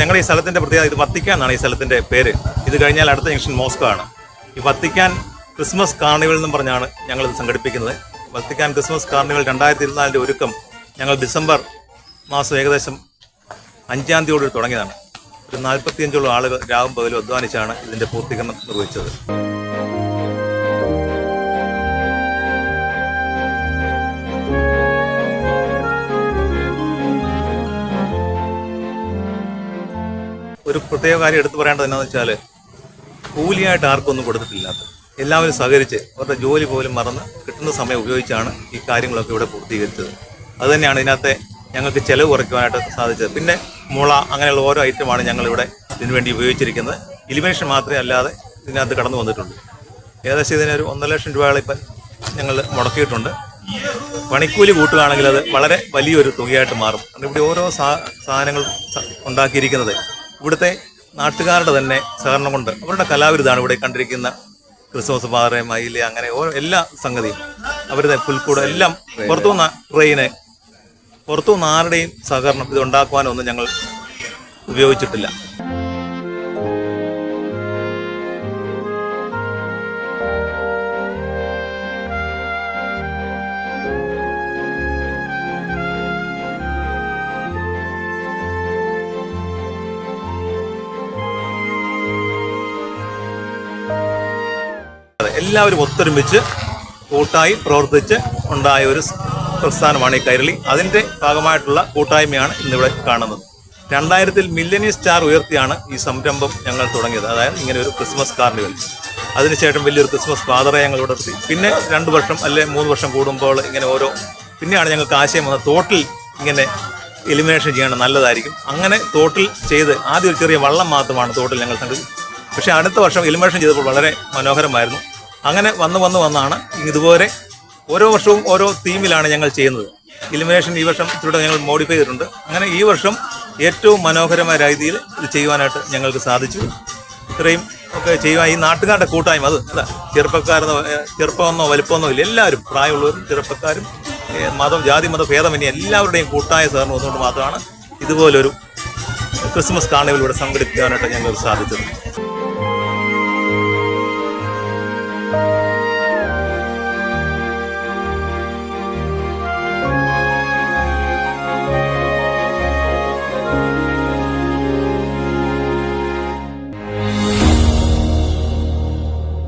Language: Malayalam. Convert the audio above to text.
ഞങ്ങളുടെ ഈ സ്ഥലത്തിൻ്റെ പ്രത്യേകത ഇത് വത്തിക്കാൻ എന്നാണ് ഈ സ്ഥലത്തിൻ്റെ പേര്. ഇത് കഴിഞ്ഞാൽ അടുത്ത ജംഗ്ഷൻ മോസ്കോ ആണ്. ഈ വത്തിക്കാൻ ക്രിസ്മസ് കാർണിവൽ എന്നും പറഞ്ഞാണ് ഞങ്ങളിത് സംഘടിപ്പിക്കുന്നത്. വത്തിക്കാൻ ക്രിസ്മസ് കാർണിവൽ 2024 ഒരുക്കം ഞങ്ങൾ ഡിസംബർ മാസം ഏകദേശം 5-ാം തീയതിയോട് തുടങ്ങിയതാണ്. ഒരു 45ഓളം ആളുകൾ രാവും പകലും അധ്വാനിച്ചാണ് ഇതിൻ്റെ പൂർത്തീകരണം നിർവഹിച്ചത്. ഒരു പ്രത്യേക കാര്യം എടുത്തു പറയേണ്ടത് എന്താണെന്ന് വെച്ചാൽ, കൂലിയായിട്ട് ആർക്കൊന്നും കൊടുത്തിട്ടില്ലാത്ത എല്ലാവരും സഹകരിച്ച് അവരുടെ ജോലി പോലും മറന്ന് കിട്ടുന്ന സമയം ഉപയോഗിച്ചാണ് ഈ കാര്യങ്ങളൊക്കെ ഇവിടെ പൂർത്തീകരിച്ചത്. അതുതന്നെയാണ് ഇതിനകത്തെ ഞങ്ങൾക്ക് ചിലവ് കുറയ്ക്കുവാനായിട്ട് സാധിച്ചത്. പിന്നെ മുള അങ്ങനെയുള്ള ഓരോ ഐറ്റമാണ് ഞങ്ങളിവിടെ ഇതിനുവേണ്ടി ഉപയോഗിച്ചിരിക്കുന്നത്. ഇലിമിനേഷൻ മാത്രമേ അല്ലാതെ ഇതിനകത്ത് കടന്നു വന്നിട്ടുണ്ട്. ഏകദേശം ഇതിനൊരു 1.5 ലക്ഷം രൂപയോളം ഇപ്പം ഞങ്ങൾ മുടക്കിയിട്ടുണ്ട്. പണിക്കൂലി കൂട്ടുകയാണെങ്കിൽ അത് വളരെ വലിയൊരു തുകയായിട്ട് മാറും. കാരണം ഇവിടെ ഓരോ സാധനങ്ങൾ ഉണ്ടാക്കിയിരിക്കുന്നത് ഇവിടുത്തെ നാട്ടുകാരുടെ തന്നെ സഹകരണം കൊണ്ട് അവരുടെ കലാവിരുതാണ് ഇവിടെ കണ്ടിരിക്കുന്ന ക്രിസ്മസ് പാറ, മയില്, അങ്ങനെ എല്ലാ സംഗതിയും അവരുടെ പുൽക്കൂട് എല്ലാം പുറത്തുനിന്ന് ട്രെയിന്, പുറത്തുനിന്ന് ആരുടെയും സഹകരണം ഇത് ഉണ്ടാക്കുവാനൊന്നും ഞങ്ങൾ ഉപയോഗിച്ചിട്ടില്ല. എല്ലാവരും ഒത്തൊരുമിച്ച് കൂട്ടായി പ്രവർത്തിച്ച് ഉണ്ടായ ഒരു പ്രസ്ഥാനമാണ് ഈ കൈരളി. അതിൻ്റെ ഭാഗമായിട്ടുള്ള കൂട്ടായ്മയാണ് ഇന്നിവിടെ കാണുന്നത്. 2000-ൽ മില്ലേനിയം സ്റ്റാർ ഉയർത്തിയാണ് ഈ സംരംഭം ഞങ്ങൾ തുടങ്ങിയത്. അതായത് ഇങ്ങനെ ഒരു ക്രിസ്മസ് കാർണിവൽ. അതിനുശേഷം വലിയൊരു ക്രിസ്മസ് ഫാദറെ ഞങ്ങൾ ഇവിടെ എത്തി. പിന്നെ 2 വർഷം അല്ലെങ്കിൽ 3 വർഷം കൂടുമ്പോൾ ഇങ്ങനെ പിന്നെയാണ് ഞങ്ങൾക്ക് ആശയം വന്നത്, തോട്ടിൽ ഇങ്ങനെ എലിമിനേഷൻ ചെയ്യണം, നല്ലതായിരിക്കും. അങ്ങനെ തോട്ടിൽ ചെയ്ത് ആദ്യം ഒരു ചെറിയ വള്ളം മാത്രമാണ് തോട്ടിൽ ഞങ്ങൾ കണ്ടത്. പക്ഷേ അടുത്ത വർഷം എലിമിനേഷൻ ചെയ്തപ്പോൾ വളരെ മനോഹരമായിരുന്നു. അങ്ങനെ വന്നാണ് ഇതുപോലെ ഓരോ വർഷവും ഓരോ തീമിലാണ് ഞങ്ങൾ ചെയ്യുന്നത്. ഇലിമിനേഷൻ ഈ വർഷം ഇച്ചിരി ഞങ്ങൾ മോഡിഫൈ ചെയ്തിട്ടുണ്ട്. അങ്ങനെ ഈ വർഷം ഏറ്റവും മനോഹരമായ രീതിയിൽ ഇത് ചെയ്യുവാനായിട്ട് ഞങ്ങൾക്ക് സാധിച്ചു. ഇത്രയും ഒക്കെ ചെയ്യുവാൻ ഈ നാട്ടുകാരുടെ കൂട്ടായ്മ, അത് ചെറുപ്പമെന്നോ വലുപ്പമെന്നോ ഇല്ല, എല്ലാവരും പ്രായമുള്ളവരും ചെറുപ്പക്കാരും ജാതി മത ഭേദമന്യേ എല്ലാവരുടെയും കൂട്ടായ സഹകരണം വന്നുകൊണ്ട് മാത്രമാണ് ഇതുപോലൊരു ക്രിസ്മസ് കാർണിവൽ ഇവിടെ സംഘടിപ്പിക്കാനായിട്ട് ഞങ്ങൾക്ക് സാധിച്ചത്.